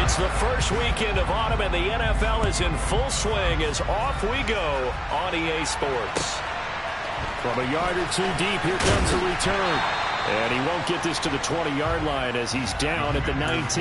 It's the first weekend of autumn, and the NFL is in full swing as off we go on EA Sports. From a yard or two deep, here comes the return. And he won't get this to the 20-yard line as he's down at the 19.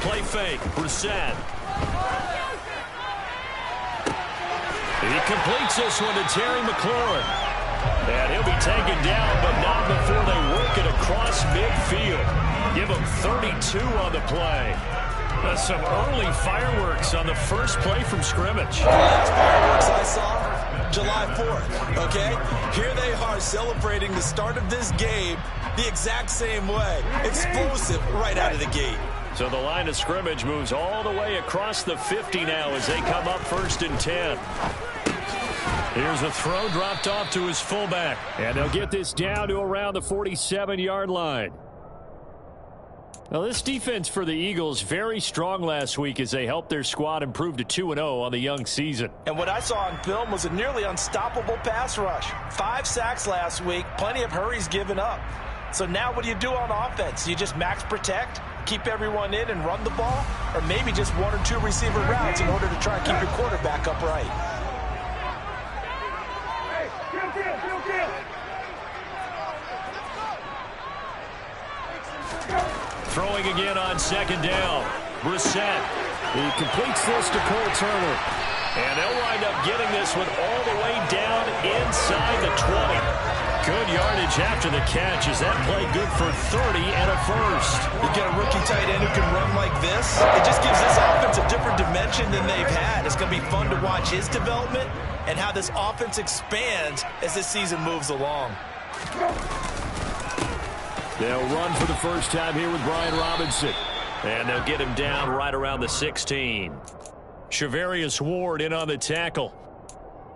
Play fake, Brissett. He completes this one to Terry McLaurin. And he'll be taken down, but not before they work it across midfield. Give him 32 on the play. That's some early fireworks on the first play from scrimmage. The last fireworks I saw, July 4th, okay? Here they are celebrating the start of this game the exact same way. Explosive right out of the gate. So the line of scrimmage moves all the way across the 50 now as they come up 1st and 10. Here's a throw dropped off to his fullback. And they'll get this down to around the 47-yard line. Now, this defense for the Eagles very strong last week as they helped their squad improve to 2-0 on the young season. And what I saw on film was a nearly unstoppable pass rush. 5 sacks last week, plenty of hurries given up. So now what do you do on offense? You just max protect, keep everyone in and run the ball, or maybe just 1 or 2 receiver routes in order to try and keep your quarterback upright. Throwing again on 2nd down. Brissett. He completes this to Cole Turner. And they'll wind up getting this one all the way down inside the 20. Good yardage after the catch. Is that play good for 30 and a first? You get a rookie tight end who can run like this. It just gives this offense a different dimension than they've had. It's going to be fun to watch his development and how this offense expands as this season moves along. They'll run for the first time here with Brian Robinson. And they'll get him down right around the 16. Shavarius Ward in on the tackle.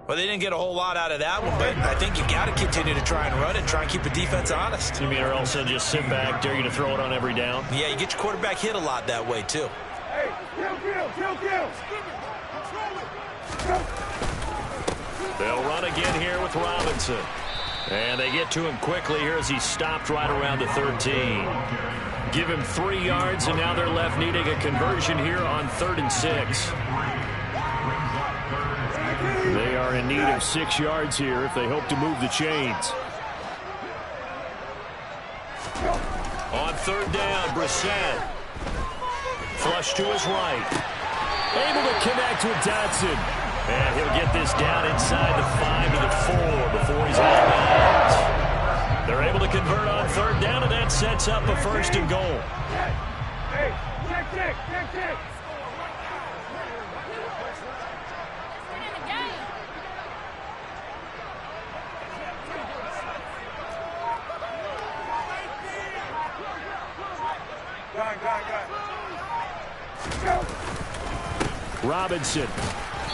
Well, they didn't get a whole lot out of that one, but I think you got to continue to try and run it, try and keep the defense honest. You mean, or else they'll just sit back, dare you to throw it on every down? Yeah, you get your quarterback hit a lot that way, too. Hey, kill. They'll run again here with Robinson. And they get to him quickly here as he stopped right around the 13. Give him 3 yards, and now they're left needing a conversion here on 3rd and 6. They are in need of 6 yards here if they hope to move the chains. On 3rd down, Brissett. Flush to his right. Able to connect with Dotson. And he'll get this down inside the 5 to the 4 before he's out of bounds. They're able to convert on 3rd down, and that sets up a 1st and goal. Hey, check. Robinson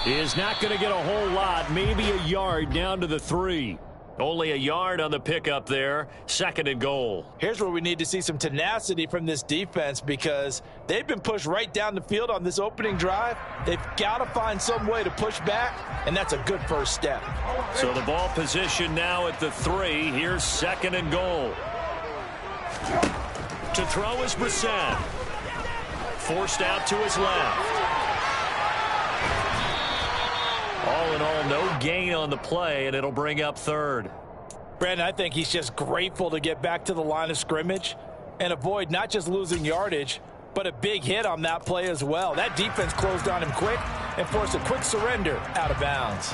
is not going to get a whole lot, maybe a yard down to the 3. Only a yard on the pickup there, 2nd and goal. Here's where we need to see some tenacity from this defense because they've been pushed right down the field on this opening drive. They've got to find some way to push back, and that's a good first step. So the ball position now at the 3. Here's 2nd and goal. To throw is Brissett. Forced out to his left. All in all, no gain on the play, and it'll bring up 3rd. Brandon, I think he's just grateful to get back to the line of scrimmage and avoid not just losing yardage, but a big hit on that play as well. That defense closed on him quick and forced a quick surrender out of bounds.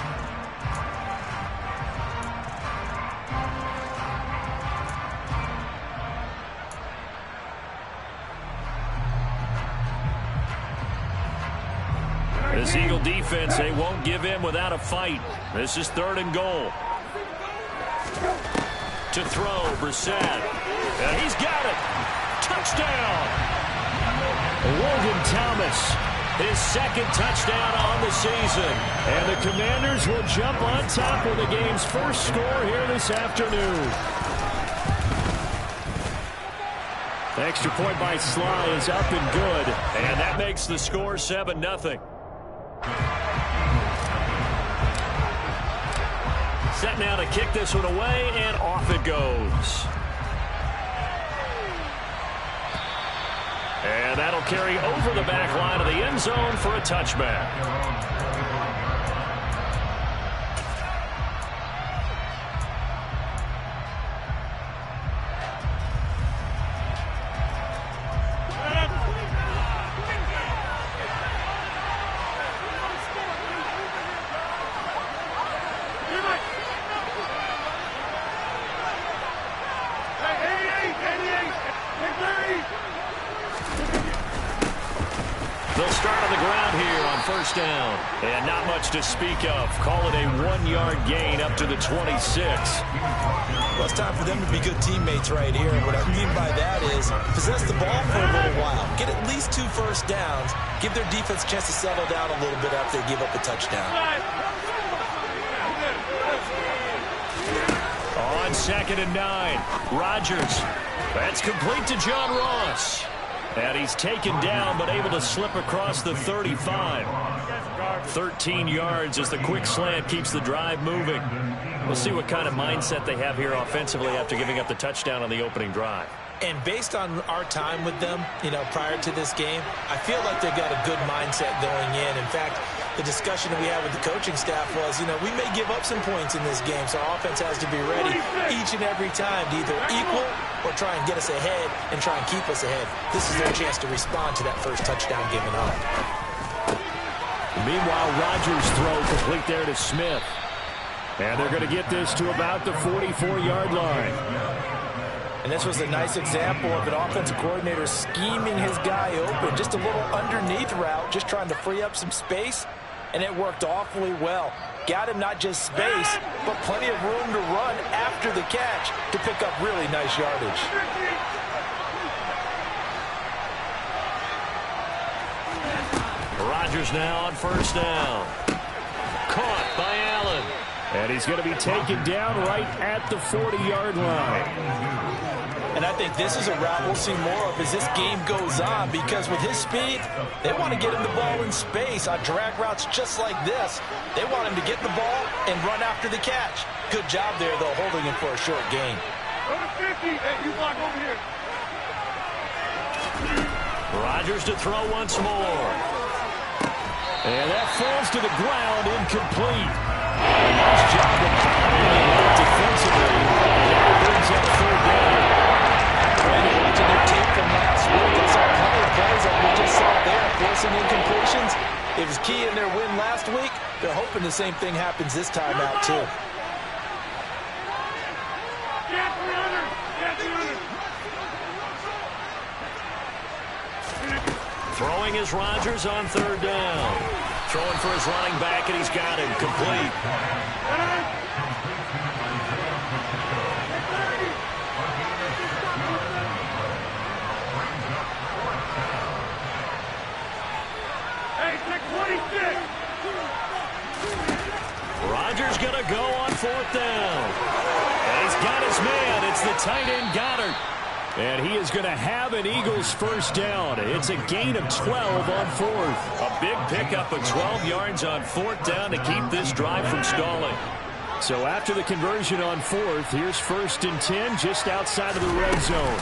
This Eagle defense, they won't give in without a fight. This is 3rd and goal. To throw, Brissett. And he's got it. Touchdown. Logan Thomas his second touchdown on the season. And the Commanders will jump on top with the game's first score here this afternoon. The extra point by Sly is up and good. And that makes the score 7-0. Set now to kick this one away, and off it goes. And that'll carry over the back line of the end zone for a touchback. They'll start on the ground here on first down. And not much to speak of. Call it a 1-yard gain up to the 26. Well, it's time for them to be good teammates right here. And what I mean by that is possess the ball for a little while. Get at least 2 first downs. Give their defense a chance to settle down a little bit after they give up a touchdown. On 2nd and 9, Rodgers. That's complete to John Ross. And he's taken down, but able to slip across the 35. 13 yards as the quick slant keeps the drive moving. We'll see what kind of mindset they have here offensively after giving up the touchdown on the opening drive. And based on our time with them, prior to this game, I feel like they've got a good mindset going in. In fact, the discussion that we had with the coaching staff was, we may give up some points in this game, so our offense has to be ready each and every time to either equal or try and get us ahead and try and keep us ahead. This is their chance to respond to that first touchdown given up. Meanwhile, Rodgers' throw complete there to Smith. And they're going to get this to about the 44-yard line. And this was a nice example of an offensive coordinator scheming his guy open. Just a little underneath route, just trying to free up some space, and it worked awfully well. Got him not just space, but plenty of room to run after the catch to pick up really nice yardage. Rodgers now on first down. Caught by Allen. And he's going to be taken down right at the 40-yard line. And I think this is a route we'll see more of as this game goes on, because with his speed, they want to get him the ball in space on drag routes just like this. They want him to get the ball and run after the catch. Good job there, though, holding him for a short gain. Go to 50. Hey, you block over here. Rodgers to throw once more. And that falls to the ground, incomplete. Nice job of piling up defensively. That brings up third down. Watching their tape from last week, they saw plenty of plays like we just saw there, forcing incompletions. It was key in their win last week. They're hoping the same thing happens this time out, too. Throwing is Rodgers on third down. Throwing for his running back, and he's got him complete. Rodgers going to go on fourth down. And he's got his man. It's the tight end Goddard. And he is going to have an Eagles first down. It's a gain of 12 on fourth. A big pickup of 12 yards on fourth down to keep this drive from stalling. So after the conversion on fourth, here's 1st and 10 just outside of the red zone.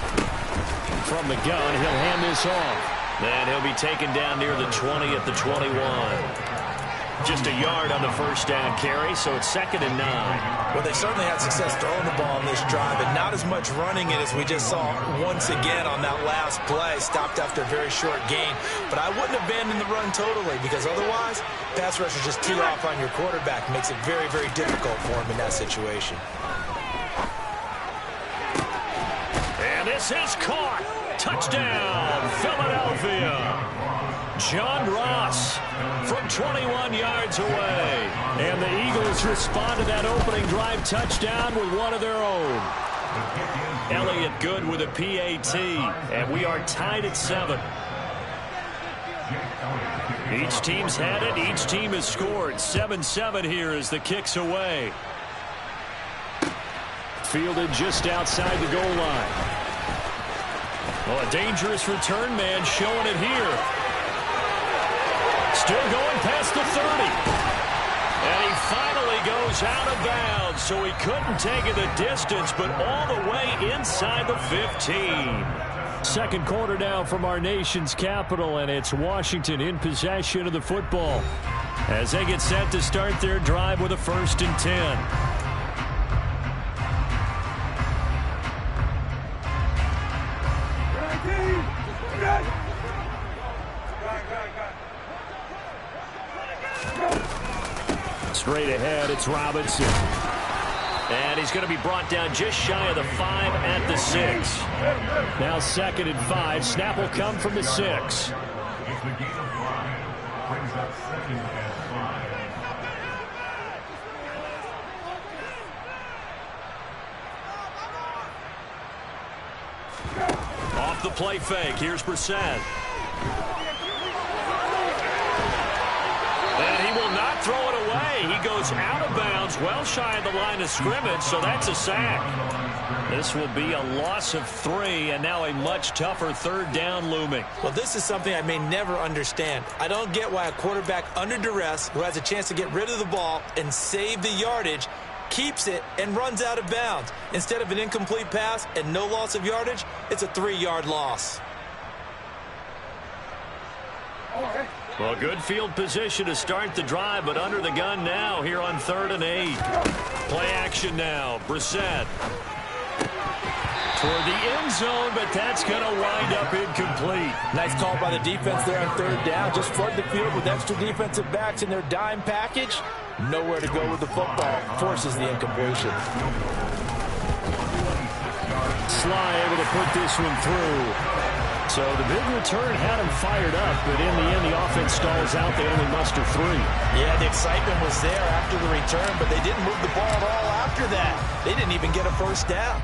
From the gun, he'll hand this off. And he'll be taken down near the 20 at the 21. Just a yard on the first down carry, so it's 2nd and 9. Well, they certainly had success throwing the ball on this drive, and not as much running it as we just saw once again on that last play. Stopped after a very short gain. But I wouldn't abandon the run totally, because otherwise, pass rushers just tee off on your quarterback. It makes it very, very difficult for him in that situation. And this is caught. Touchdown, Philadelphia. John Ross from 21 yards away. And the Eagles respond to that opening drive touchdown with one of their own. Elliott good with a PAT. And we are tied at 7. Each team's had it. Each team has scored. 7-7 here as the kick's away. Fielded just outside the goal line. Well, a dangerous return man showing it here. Still going past the 30. And he finally goes out of bounds, so he couldn't take it the distance, but all the way inside the 15. Second quarter now from our nation's capital, and it's Washington in possession of the football as they get set to start their drive with a 1st and 10. Straight ahead, it's Robinson. And he's going to be brought down just shy of the 5 at the 6. Now 2nd and 5. Snap will come from the 6. Off the play fake. Here's Brissett. And he will not throw it away. He goes out of bounds, well shy of the line of scrimmage, so that's a sack. This will be a loss of 3, and now a much tougher 3rd down looming. Well, this is something I may never understand. I don't get why a quarterback under duress who has a chance to get rid of the ball and save the yardage keeps it and runs out of bounds. Instead of an incomplete pass and no loss of yardage, it's a 3-yard loss. Well, good field position to start the drive, but under the gun now here on 3rd and 8. Play action now. Brissett toward the end zone, but that's going to wind up incomplete. Nice call by the defense there on 3rd down. Just flood the field with extra defensive backs in their dime package. Nowhere to go with the football. Forces the incompletion. Sly able to put this one through. So the big return had him fired up, but in the end, the offense stalls out. They only muster 3. Yeah, the excitement was there after the return, but they didn't move the ball at all after that. They didn't even get a 1st down.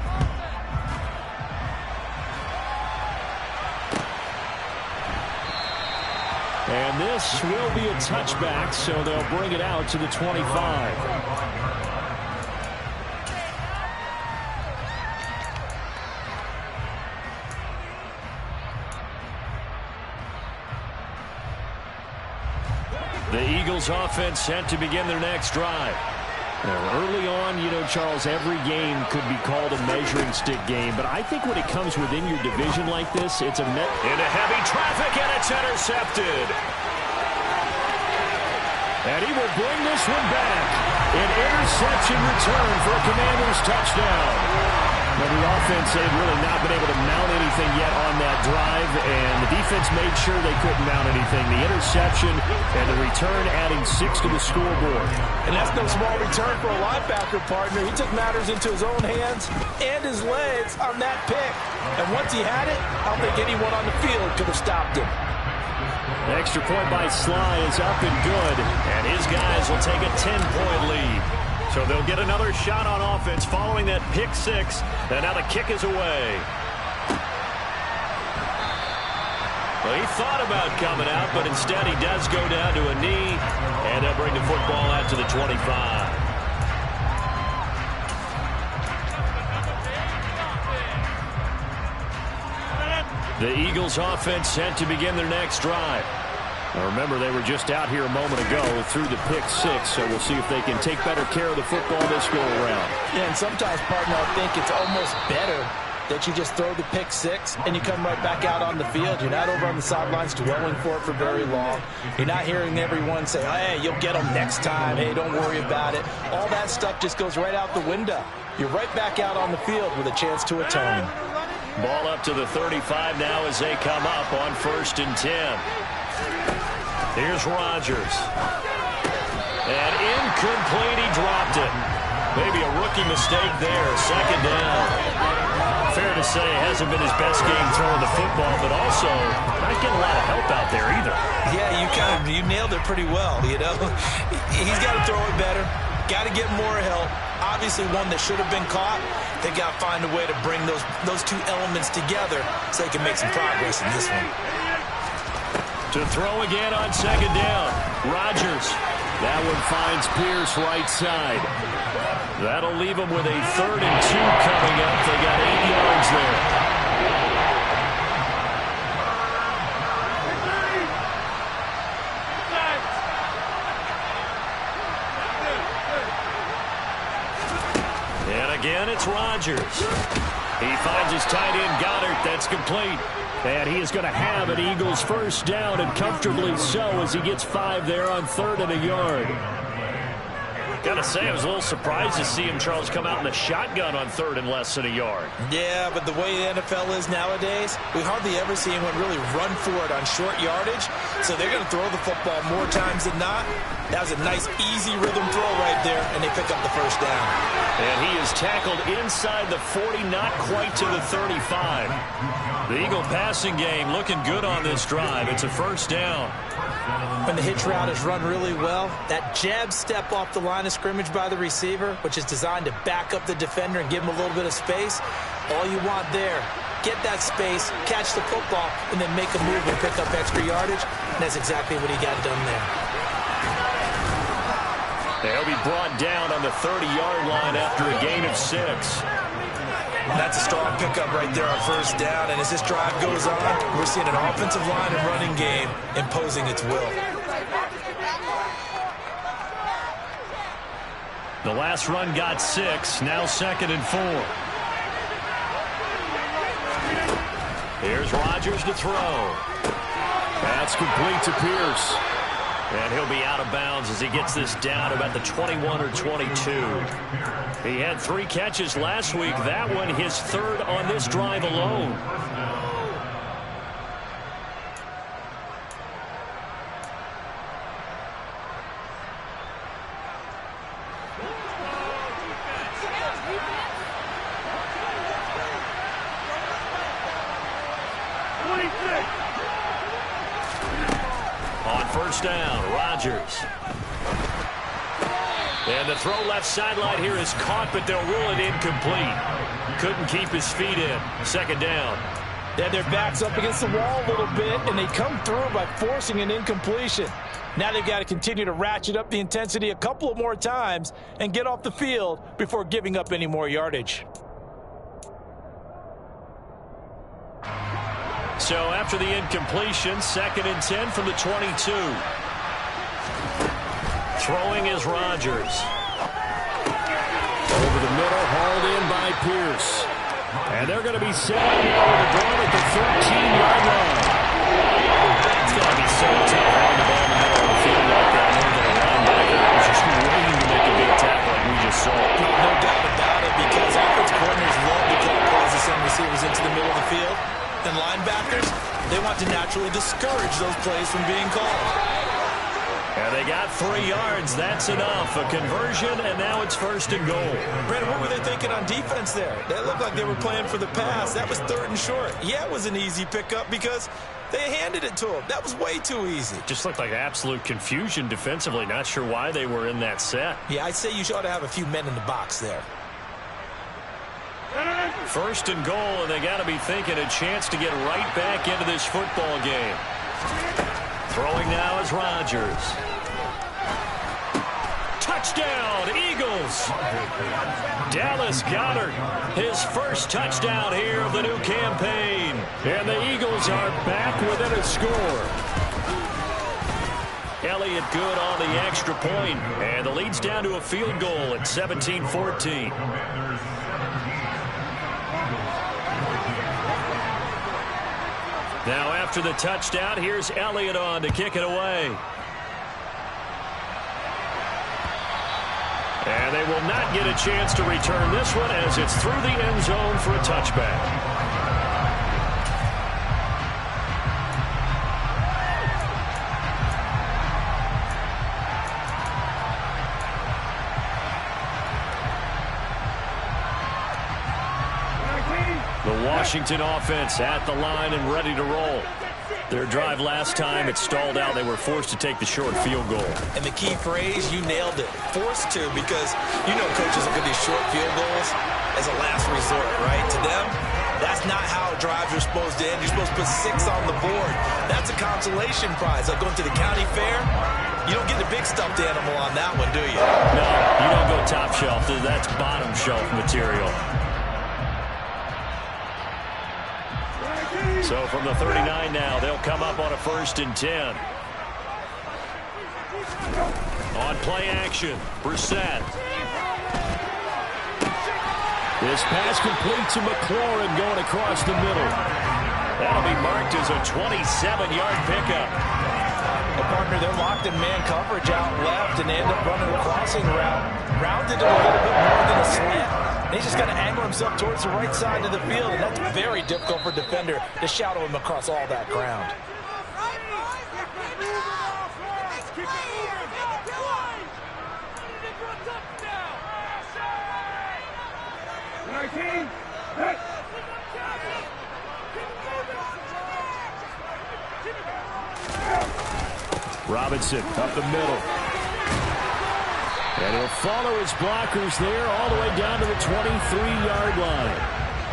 And this will be a touchback, so they'll bring it out to the 25. The Eagles offense set to begin their next drive. Now, early on, you know, Charles, every game could be called a measuring stick game, but I think when it comes within your division like this, it's a into heavy traffic, and it's intercepted. And he will bring this one back. An interception return for a Commanders touchdown. Now, the offense had really not been able to mount anything yet on that drive, and the defense made sure they couldn't mount anything. The interception and the return adding 6 to the scoreboard. And that's no small return for a linebacker partner. He took matters into his own hands and his legs on that pick. And once he had it, I don't think anyone on the field could have stopped him. The extra point by Sly is up and good, and his guys will take a 10-point lead. So they'll get another shot on offense following that pick 6, and now the kick is away. Well, he thought about coming out, but instead he does go down to a knee, and they'll bring the football out to the 25. The Eagles offense set to begin their next drive. Now remember, they were just out here a moment ago through the pick 6, so we'll see if they can take better care of the football this go around. Yeah, and sometimes, partner, I think it's almost better that you just throw the pick 6 and you come right back out on the field. You're not over on the sidelines dwelling for it for very long. You're not hearing everyone say, hey, you'll get them next time. Hey, don't worry about it. All that stuff just goes right out the window. You're right back out on the field with a chance to atone. Ball up to the 35 now as they come up on 1st and 10. Here's Rodgers. And incomplete, he dropped it. Maybe a rookie mistake there, 2nd down. Fair to say it hasn't been his best game throwing the football, but also not getting a lot of help out there either. Yeah, you nailed it pretty well, you know. He's got to throw it better. Got to get more help. Obviously one that should have been caught. They got to find a way to bring those two elements together so they can make some progress in this one. To throw again on second down. Rodgers. That one finds Pierce right side. That'll leave them with a 3rd and 2 coming up. They got 8 yards there. And again, it's Rodgers. He finds his tight end, Goddard. That's complete. And he is going to have an Eagles first down, and comfortably so, as he gets 5 there on 3rd and a yard. Got to say, I was a little surprised to see him, Charles, come out in the shotgun on 3rd and less than a yard. Yeah, but the way the NFL is nowadays, we hardly ever see anyone really run for it on short yardage. So they're going to throw the football more times than not. That was a nice, easy rhythm throw right there, and they pick up the first down. And he is tackled inside the 40, not quite to the 35. The Eagle passing game looking good on this drive. It's a first down. When the hitch route is run really well, that jab step off the line of scrimmage by the receiver, which is designed to back up the defender and give him a little bit of space, all you want there, get that space, catch the football, and then make a move and pick up extra yardage, and that's exactly what he got done there. They'll be brought down on the 30-yard line after a gain of 6. That's a strong pickup right there on first down, and as this drive goes on, we're seeing an offensive line and running game imposing its will. The last run got 6, now 2nd and 4. Here's Rodgers to throw. That's complete to Pierce. And he'll be out of bounds as he gets this down about the 21 or 22. He had 3 catches last week. That one his 3rd on this drive alone. On first down, Rodgers. And the throw left sideline here is caught, but they'll rule it incomplete. Couldn't keep his feet in. 2nd down. They had their backs up against the wall a little bit, and they come through by forcing an incompletion. Now they've got to continue to ratchet up the intensity a couple of more times and get off the field before giving up any more yardage. So after the incompletion, 2nd and 10 from the 22. Throwing is Rodgers. Over the middle, hauled in by Pierce. And they're going to be set up here with the ball at the 13-yard line. It's got to be so tough having the ball in the middle of the field like that. More than a linebacker who's just waiting to make a big tackle like we just saw. No doubt about it, because offense coordinators love to call plays to send receivers into the middle of the field. And linebackers, they want to naturally discourage those plays from being called. And they got 3 yards. That's enough. A conversion, and now it's 1st and goal. Brandon, what were they thinking on defense there? They looked like they were playing for the pass. That was 3rd and short. Yeah, it was an easy pickup because they handed it to him. That was way too easy. Just looked like absolute confusion defensively. Not sure why they were in that set. Yeah, I'd say you ought to have a few men in the box there. 1st and goal, and they got to be thinking a chance to get right back into this football game. Throwing now is Rodgers. Touchdown, Eagles! Dallas Goedert, his first touchdown here of the new campaign. And the Eagles are back within a score. Elliott good on the extra point, and the lead's down to a field goal at 17-14. Now after the touchdown, here's Elliott on to kick it away. And they will not get a chance to return this one as it's through the end zone for a touchback. The Washington offense at the line and ready to roll. Their drive last time, it stalled out. They were forced to take the short field goal. And the key phrase, you nailed it. Forced to, because you know coaches look at these short field goals as a last resort, right? To them, That's not how drives are supposed to end. You're supposed to put 6 on the board. That's a consolation prize. Like going to the county fair, you don't get the big stuffed animal on that one, do you? No, you don't go top shelf. That's bottom shelf material. So from the 39 now, they'll come up on a 1st and 10. On play action, Brissett. This pass complete to McLaurin going across the middle. That'll be marked as a 27-yard pickup. The partner, they're locked in man coverage out left, and they end up running a crossing route. Rounded it a little bit more than a slant. He's just got to angle himself towards the right side of the field, and that's very difficult for a defender to shadow him across all that ground. Robinson up the middle. And he'll follow his blockers there all the way down to the 23-yard line.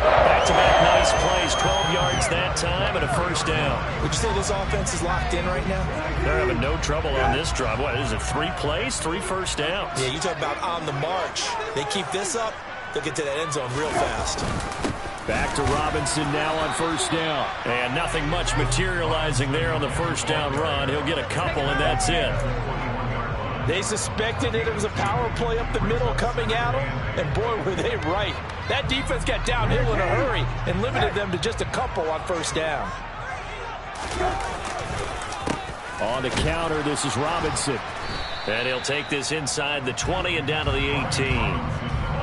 Back-to-back nice plays, 12 yards that time and a 1st down. Would you say this offense is locked in right now? They're having no trouble on this drive. What is it, 3 plays, 3 first downs? Yeah, you talk about on the march. They keep this up, they'll get to that end zone real fast. Back to Robinson now on 1st down. And nothing much materializing there on the 1st down run. He'll get a couple, and that's it. They suspected it was a power play up the middle coming at them, and boy, were they right. That defense got downhill in a hurry and limited them to just a couple on 1st down. On the counter, this is Robinson. And he'll take this inside the 20 and down to the 18.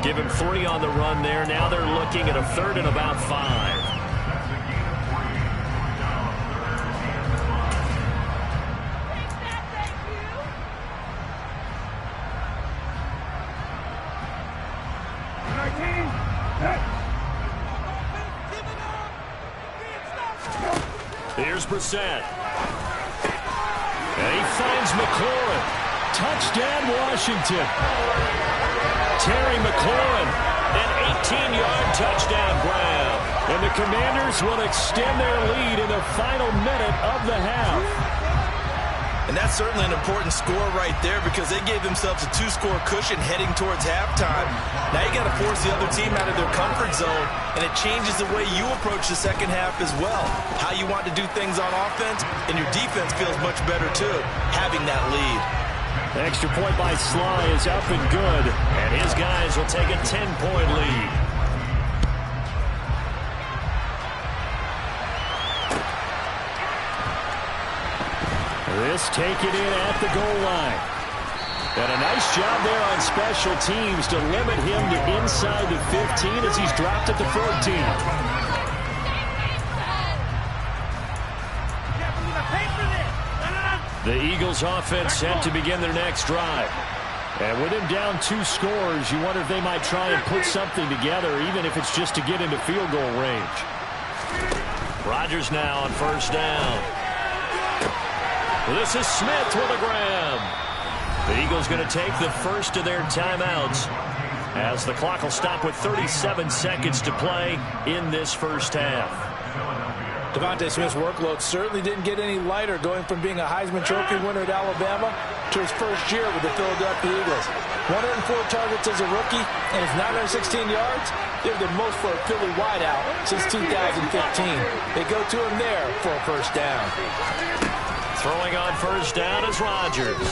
Give him 3 on the run there. Now they're looking at a 3rd and about 5. Here's Brissett. And he finds McLaurin. Touchdown, Washington. Terry McLaurin, an 18-yard touchdown grab. And the Commanders will extend their lead in the final minute of the half. And that's certainly an important score right there because they gave themselves a 2-score cushion heading towards halftime. Now you got to force the other team out of their comfort zone, and it changes the way you approach the second half as well. How you want to do things on offense, and your defense feels much better too, having that lead. Extra point by Sly is up and good, and his guys will take a 10-point lead. This taken in at the goal line. And a nice job there on special teams to limit him to inside the 15 as he's dropped at the 14. The Eagles offense set to begin their next drive. And with him down 2 scores, you wonder if they might try and put something together, even if it's just to get into field goal range. Rodgers now on 1st down. This is Smith with a grab. The Eagles going to take the first of their timeouts as the clock will stop with 37 seconds to play in this first half. Devontae Smith's workload certainly didn't get any lighter going from being a Heisman Trophy winner at Alabama to his first year with the Philadelphia Eagles. 104 targets as a rookie and his 916 yards. They're the most for a Philly wideout since 2015. They go to him there for a 1st down. Throwing on 1st down is Rodgers.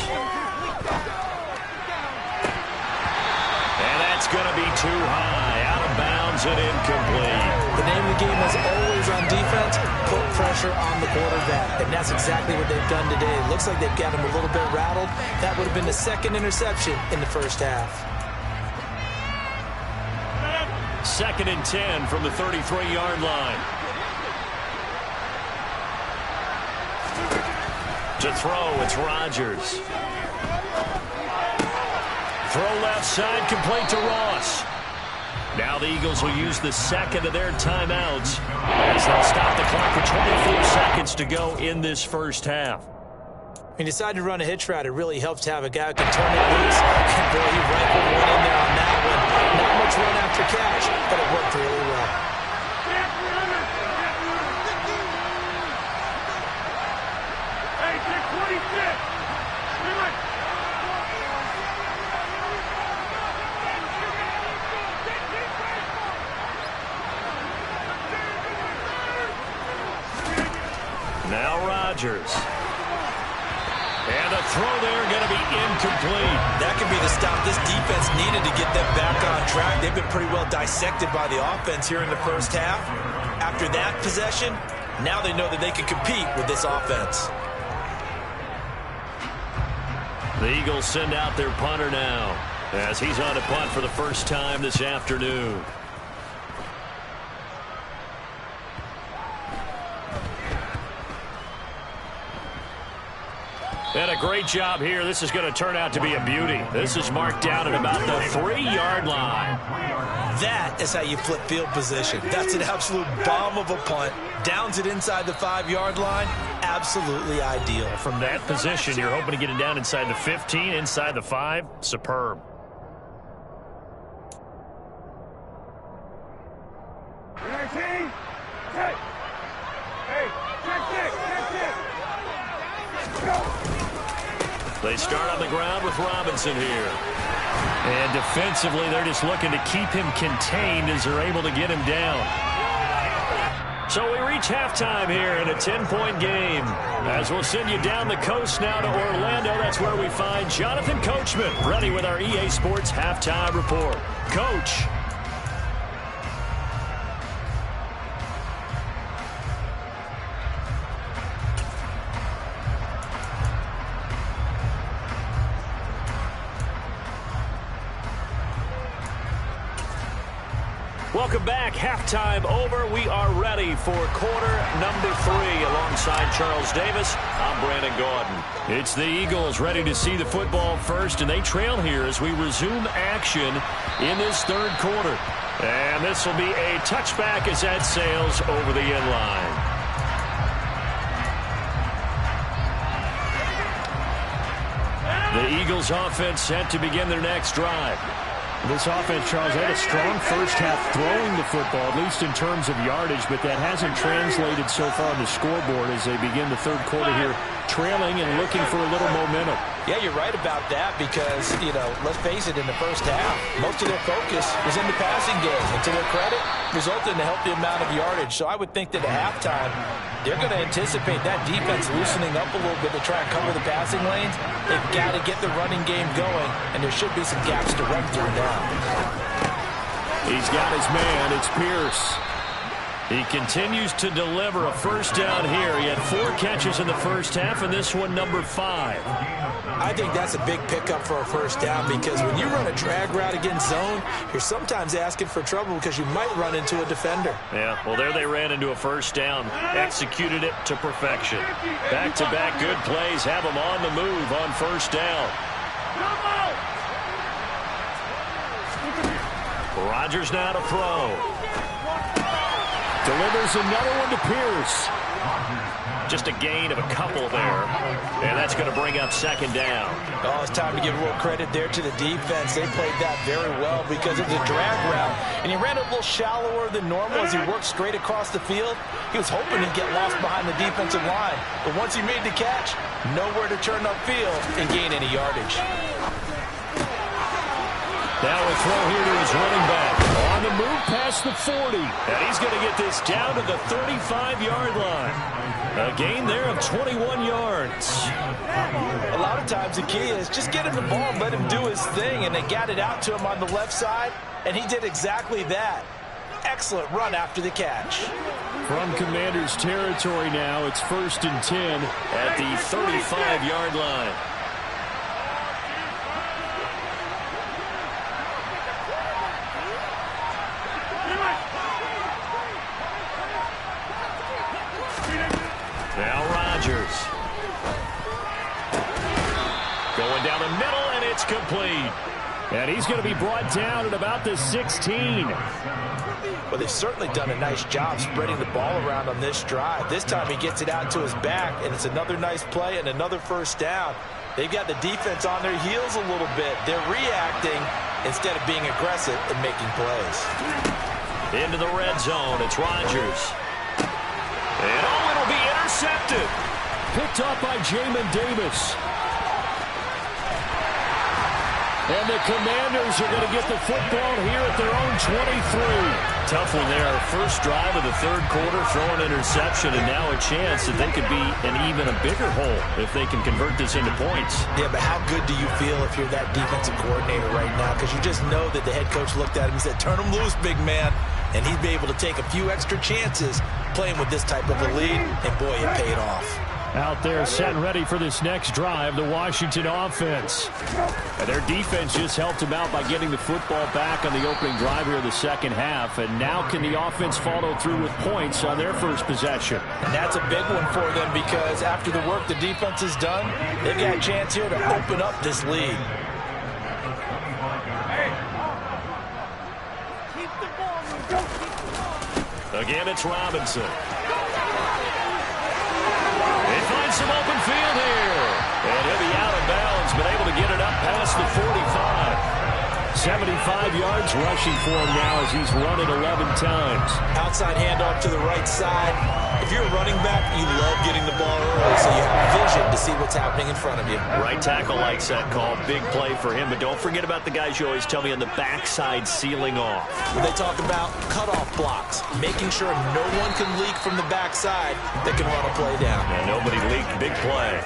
And that's going to be too high. Out of bounds and incomplete. The name of the game is always on defense, put pressure on the quarterback. And that's exactly what they've done today. It looks like they've got him a little bit rattled. That would have been the 2nd interception in the 1st half. 2nd and 10 from the 33-yard line. To throw, it's Rodgers. Throw left side, complete to Ross. Now the Eagles will use the 2nd of their timeouts as they'll stop the clock with 24 seconds to go in this first half. When you decide to run a hitch route, it really helps to have a guy who can turn it loose. And boy, he rifled one in there on that one. Not much run after catch, but it worked really well. Now Rodgers. And a throw there going to be incomplete. That could be the stop this defense needed to get them back on track. They've been pretty well dissected by the offense here in the first half. After that possession, now they know that they can compete with this offense. The Eagles send out their punter now as he's on a punt for the first time this afternoon. And a great job here. This is going to turn out to be a beauty. This is marked down at about the 3-yard line. That is how you flip field position. That's an absolute bomb of a punt. Downs it inside the 5-yard line. Absolutely ideal. From that position, you're hoping to get it down inside the 15, inside the 5. Superb. They start on the ground with Robinson here. And defensively, they're just looking to keep him contained as they're able to get him down. So we reach halftime here in a 10-point game. As we'll send you down the coast now to Orlando, that's where we find Jonathan Coachman, ready with our EA Sports Halftime Report. Coach. Welcome back. Halftime over. We are ready for quarter number 3 alongside Charles Davis. I'm Brandon Gordon. It's the Eagles ready to see the football first, and they trail here as we resume action in this third quarter. And this will be a touchback as that sails over the end line. The Eagles offense set to begin their next drive. This offense, Charles, had a strong first half throwing the football, at least in terms of yardage, but that hasn't translated so far on the scoreboard as they begin the third quarter here, trailing and looking for a little momentum. Yeah, you're right about that because, let's face it, in the first half, most of their focus was in the passing game. And to their credit, resulted in a healthy amount of yardage. So I would think that at halftime, they're going to anticipate that defense loosening up a little bit to try and cover the passing lanes. They've got to get the running game going, and there should be some gaps to run through now. He's got his man. It's Pierce. He continues to deliver a first down here. He had 4 catches in the first half, and this one number 5. I think that's a big pickup for a first down because when you run a drag route against zone, you're sometimes asking for trouble because you might run into a defender. Yeah, well, there they ran into a first down. Executed it to perfection. Back-to-back good plays have them on the move on first down. Rodgers now to throw. Delivers another one to Pierce. Just a gain of a couple there. And that's going to bring up second down. Oh, it's time to give a little credit there to the defense. They played that very well because it was a drag route. And he ran a little shallower than normal as he worked straight across the field. He was hoping he'd get lost behind the defensive line. But once he made the catch, nowhere to turn upfield and gain any yardage. Now a throw here to his running back. On the move past the 40. And he's going to get this down to the 35-yard line. A gain there of 21 yards. A lot of times the key is just get him the ball and let him do his thing. And they got it out to him on the left side. And he did exactly that. Excellent run after the catch. From Commanders territory now, it's 1st and 10 at the 35-yard line. Now Rodgers. Going down the middle, and it's complete. And he's going to be brought down at about the 16. Well, they've certainly done a nice job spreading the ball around on this drive. This time he gets it out to his back, and it's another nice play and another first down. They've got the defense on their heels a little bit. They're reacting instead of being aggressive and making plays. Into the red zone, it's Rodgers. And it'll be intercepted. picked up by Jamin Davis. And the Commanders are going to get the football here at their own 23. Tough one there. First drive of the third quarter, throwing interception, and now a chance that they could be in even a bigger hole if they can convert this into points. Yeah, but how good do you feel if you're that defensive coordinator right now? Because you just know that the head coach looked at him and said, turn him loose, big man. And he'd be able to take a few extra chances playing with this type of a lead, and boy, it paid off. Out there set and ready for this next drive, the Washington offense. And their defense just helped them out by getting the football back on the opening drive here in the second half. And now can the offense follow through with points on their first possession? And that's a big one for them because after the work the defense has done, they've got a chance here to open up this lead. Again, it's Robinson. Some open field here. And he'll be out of bounds, but able to get it up past the 45. 75 yards rushing for him now as he's run it 11 times. Outside handoff to the right side. If you're a running back, you love getting the ball early, so you have vision to see what's happening in front of you. Right tackle likes that call. Big play for him, but don't forget about the guys you always tell me on the backside sealing off. They talk about cutoff blocks, making sure no one can leak from the backside that can run a play down. And nobody leaked. Big play.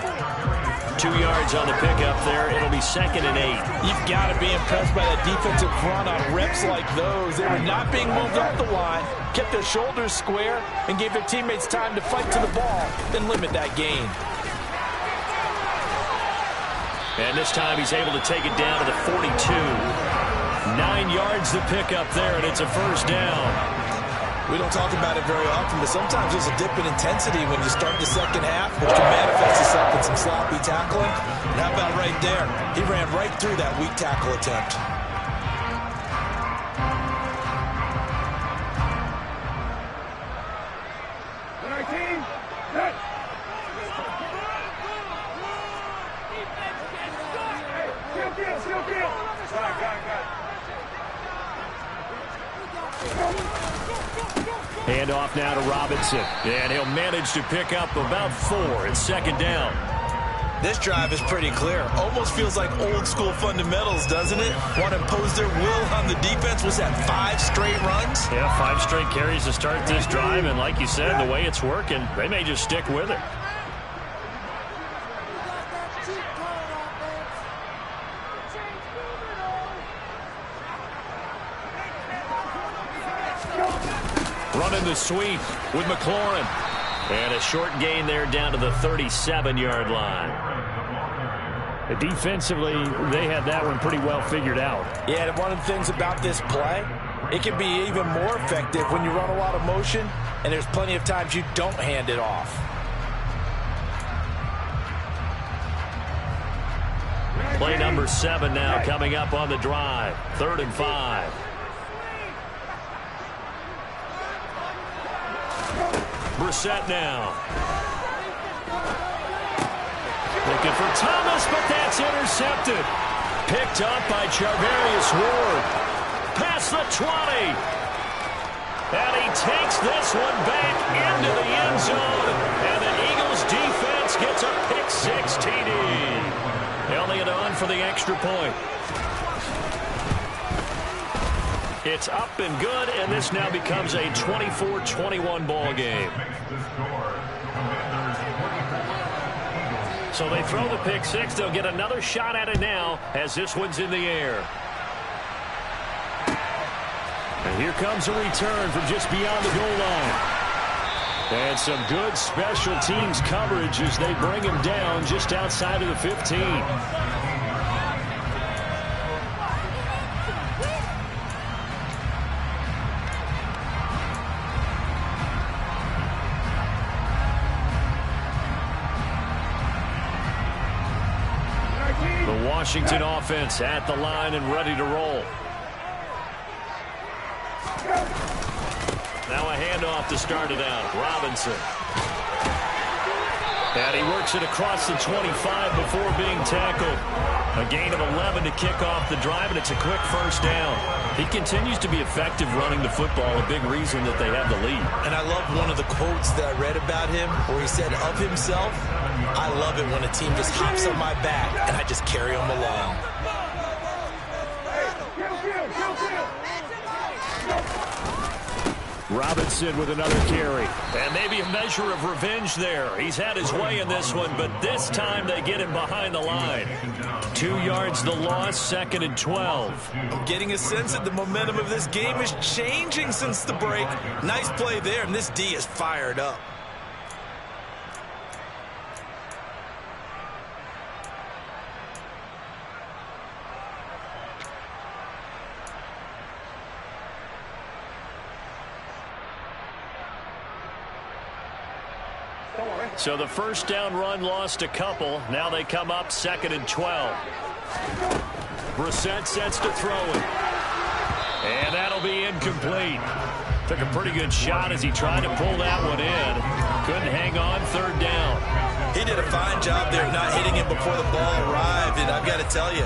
2 yards on the pickup there. It'll be 2nd and 8. You've got to be impressed by that defensive front on reps like those. They were not being moved off the line, kept their shoulders square, and gave their teammates time to fight to the ball, then limit that gain. And this time he's able to take it down to the 42. 9 yards to pick up there, and it's a first down. We don't talk about it very often, but sometimes there's a dip in intensity when you start the second half, which can manifest itself in some sloppy tackling. And how about right there? He ran right through that weak tackle attempt. Handoff now to Robinson. And he'll manage to pick up about 4. It's 2nd down. This drive is pretty clear. Almost feels like old school fundamentals, doesn't it? Want to impose their will on the defense. Was that 5 straight runs? Yeah, 5 straight carries to start this drive. And like you said, the way it's working, they may just stick with it. Running the sweep with McLaurin. And a short gain there down to the 37-yard line. Defensively, they had that one pretty well figured out. Yeah, and one of the things about this play, it can be even more effective when you run a lot of motion, and there's plenty of times you don't hand it off. Play number 7 now coming up on the drive. 3rd and 5. Brissett now. Looking for Thomas, but that's intercepted. Picked up by Charvarius Ward. Past the 20. And he takes this one back into the end zone. And the Eagles defense gets a pick-6 TD. Elliott on for the extra point. It's up and good, and this now becomes a 24-21 ball game. So they throw the pick-6. They'll get another shot at it now as this one's in the air. And here comes a return from just beyond the goal line. And some good special teams coverage as they bring him down just outside of the 15. Washington offense at the line and ready to roll. Now a handoff to start it out. Robinson. And he works it across the 25 before being tackled. A gain of 11 to kick off the drive, and it's a quick first down. He continues to be effective running the football, a big reason that they have the lead. And I love one of the quotes that I read about him where he said of himself, "I love it when a team just hops on my back and I just carry them along." Robinson with another carry. And maybe a measure of revenge there. He's had his way in this one, but this time they get him behind the line. 2 yards the loss, 2nd and 12. I'm getting a sense that the momentum of this game is changing since the break. Nice play there, and this D is fired up. So the first down run lost a couple. Now they come up 2nd and 12. Brissett sets to throw it. And that'll be incomplete. Took a pretty good shot as he tried to pull that one in. Couldn't hang on, 3rd down. He did a fine job there not hitting him before the ball arrived. And I've got to tell you,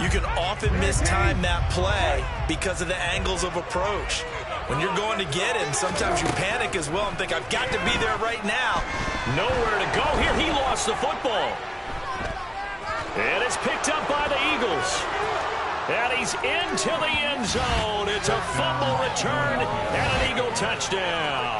you can often mistime that play because of the angles of approach. When you're going to get him, sometimes you panic as well and think, I've got to be there right now. Nowhere to go here. He lost the football. And it's picked up by the Eagles. And he's into the end zone. It's a fumble return and an Eagle touchdown.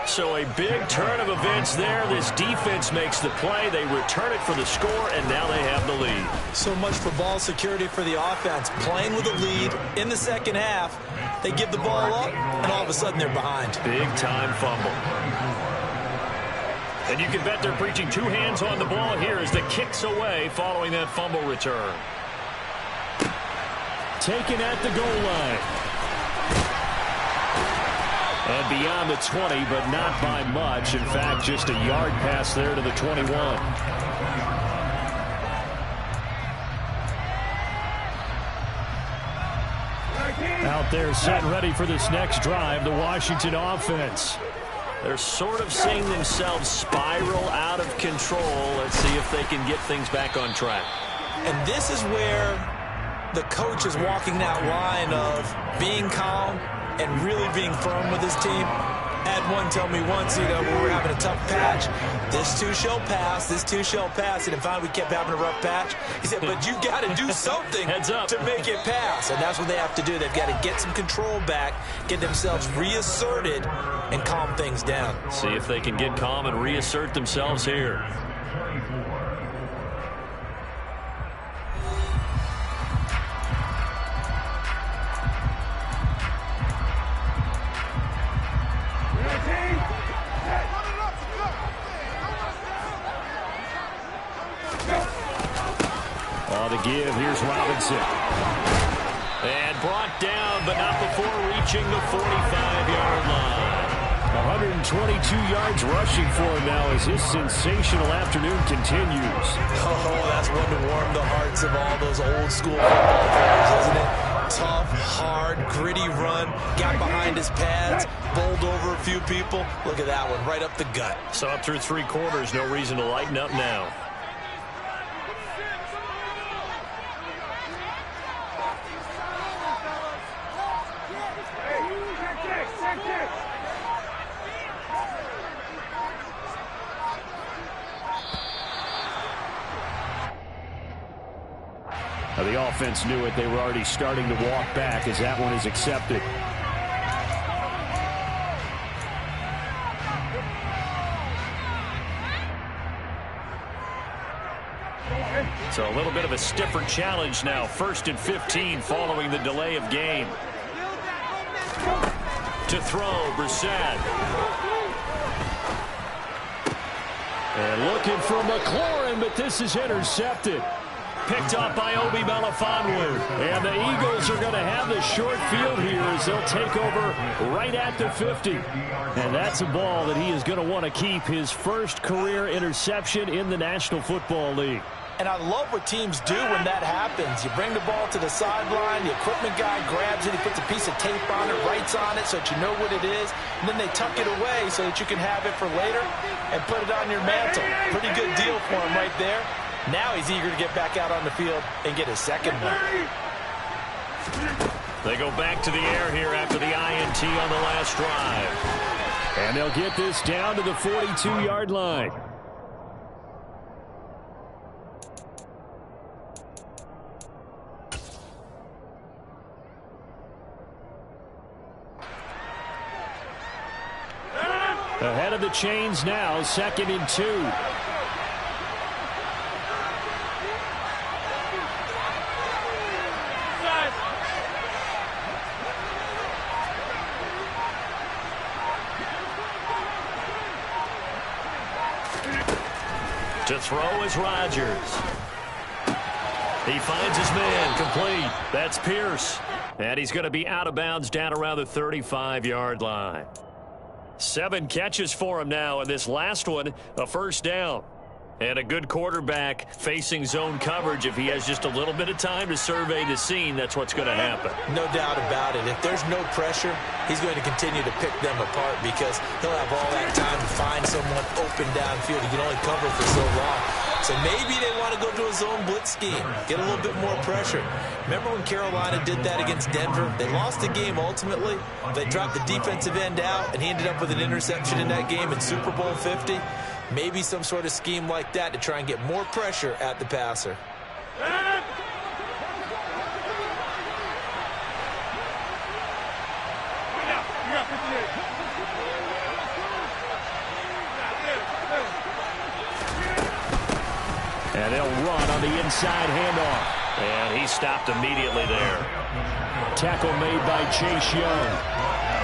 So a big turn of events there. This defense makes the play. They return it for the score, and now they have the lead. So much for ball security for the offense. Playing with a lead in the second half. They give the ball up, and all of a sudden they're behind. Big-time fumble. And you can bet they're preaching 2 hands on the ball here as the kick's away following that fumble return. Taken at the goal line. And beyond the 20, but not by much. In fact, just a yard pass there to the 21. Out there set and ready for this next drive, the Washington offense. They're sort of seeing themselves spiral out of control. Let's see if they can get things back on track. And this is where the coach is walking that line of being calm and really being firm with his team. Had one tell me once, when we were having a tough patch, this too shall pass, this too shall pass. And finally we kept having a rough patch. He said, but you got to do something Heads up. to make it pass. And that's what they have to do. They've got to get some control back, get themselves reasserted, and calm things down. See if they can get calm and reassert themselves here. On the give, here's Robinson. And brought down, but not before reaching the 45-yard line. 122 yards rushing for him now as his sensational afternoon continues. Oh, that's one to warm the hearts of all those old school football players, isn't it? Tough, hard, gritty run. Got behind his pads, bowled over a few people. Look at that one, right up the gut. So up through 3 quarters, no reason to lighten up now. The offense knew it. They were already starting to walk back as that one is accepted. So a little bit of a stiffer challenge now. 1st and 15 following the delay of game. To throw, Brissett. And looking for McLaurin, but this is intercepted. Picked up by Obi Melifonwu. And the Eagles are going to have the short field here as they'll take over right at the 50. And that's a ball that he is going to want to keep, his first career interception in the National Football League. And I love what teams do when that happens. You bring the ball to the sideline, the equipment guy grabs it, he puts a piece of tape on it, writes on it so that you know what it is, and then they tuck it away so that you can have it for later and put it on your mantle. Pretty good deal for him right there. Now he's eager to get back out on the field and get his second one. They go back to the air here after the INT on the last drive. And they'll get this down to the 42-yard line. Ahead of the chains now, 2nd and 2. To throw is Rodgers. He finds his man, complete. That's Pierce. And he's going to be out of bounds down around the 35-yard line. 7 catches for him now, and this last one, a first down. And a good quarterback facing zone coverage. If he has just a little bit of time to survey the scene, that's what's going to happen. No doubt about it. If there's no pressure, he's going to continue to pick them apart because he'll have all that time to find someone open downfield. He can only cover for so long. So maybe they want to go to a zone blitz scheme, get a little bit more pressure. Remember when Carolina did that against Denver? They lost the game ultimately. They dropped the defensive end out, and he ended up with an interception in that game in Super Bowl 50. Maybe some sort of scheme like that to try and get more pressure at the passer. And they'll run on the inside handoff. And he stopped immediately there. Tackle made by Chase Young.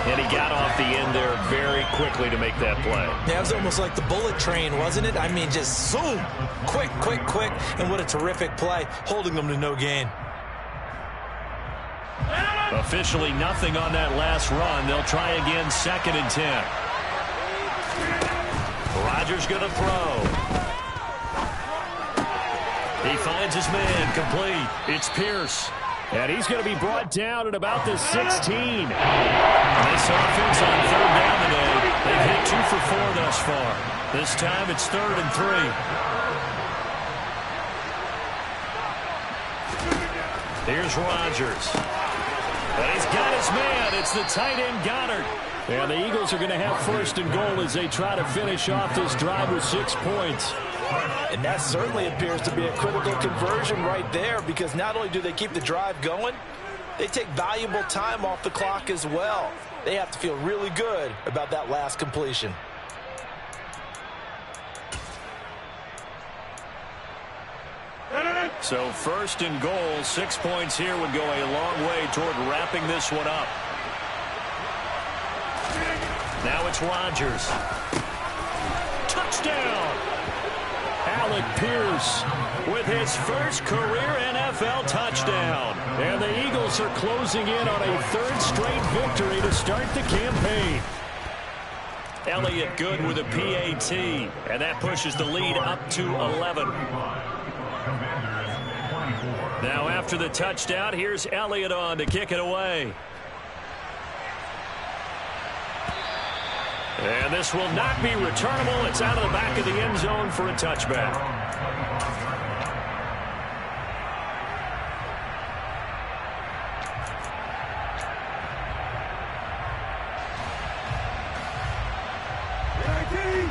And he got off the end there very quickly to make that play. Yeah, it was almost like the bullet train, wasn't it? I mean, just zoom. Quick, quick, quick. And what a terrific play, holding them to no gain. Officially nothing on that last run. They'll try again, 2nd and 10. Rodgers going to throw. He finds his man, complete. It's Pierce. And he's going to be brought down at about the 16. This offense on 3rd down today. They've hit 2 for 4 thus far. This time it's 3rd and 3. Here's Rodgers. And he's got his man. It's the tight end Goddard. And the Eagles are going to have 1st and goal as they try to finish off this drive with 6 points. And that certainly appears to be a critical conversion right there because not only do they keep the drive going, they take valuable time off the clock as well. They have to feel really good about that last completion. So 1st and goal, 6 points here would go a long way toward wrapping this one up. Now it's Rodgers. Touchdown! Alec Pierce with his first career NFL touchdown. And the Eagles are closing in on a 3rd straight victory to start the campaign. Elliott good with a PAT, and that pushes the lead up to 11. Now after the touchdown, here's Elliott on to kick it away. And this will not be returnable. It's out of the back of the end zone for a touchback.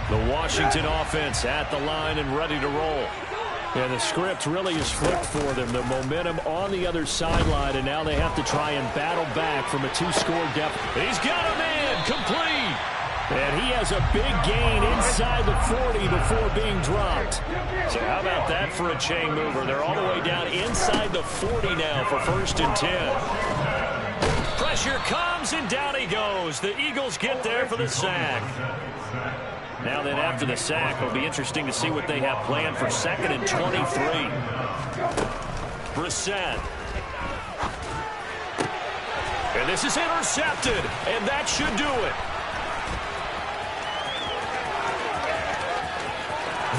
The Washington offense at the line and ready to roll. And the script really is flipped for them. The momentum on the other sideline, and now they have to try and battle back from a 2-score deficit. He's got a man, complete. And he has a big gain inside the 40 before being dropped. So how about that for a chain mover? They're all the way down inside the 40 now for 1st and 10. Pressure comes, and down he goes. The Eagles get there for the sack. Now then, after the sack, it'll be interesting to see what they have planned for 2nd and 23. Brissett. And this is intercepted, and that should do it.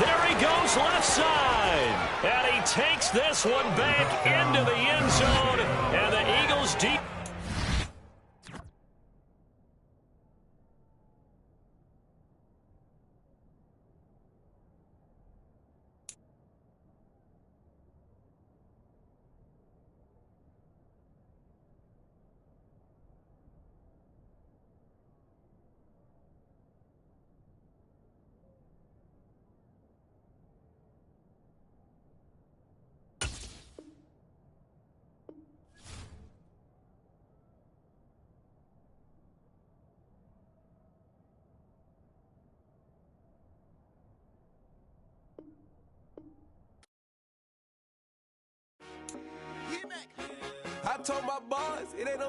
There he goes left side. And he takes this one back into the end zone. And the Eagles deep. told my boss, it ain't no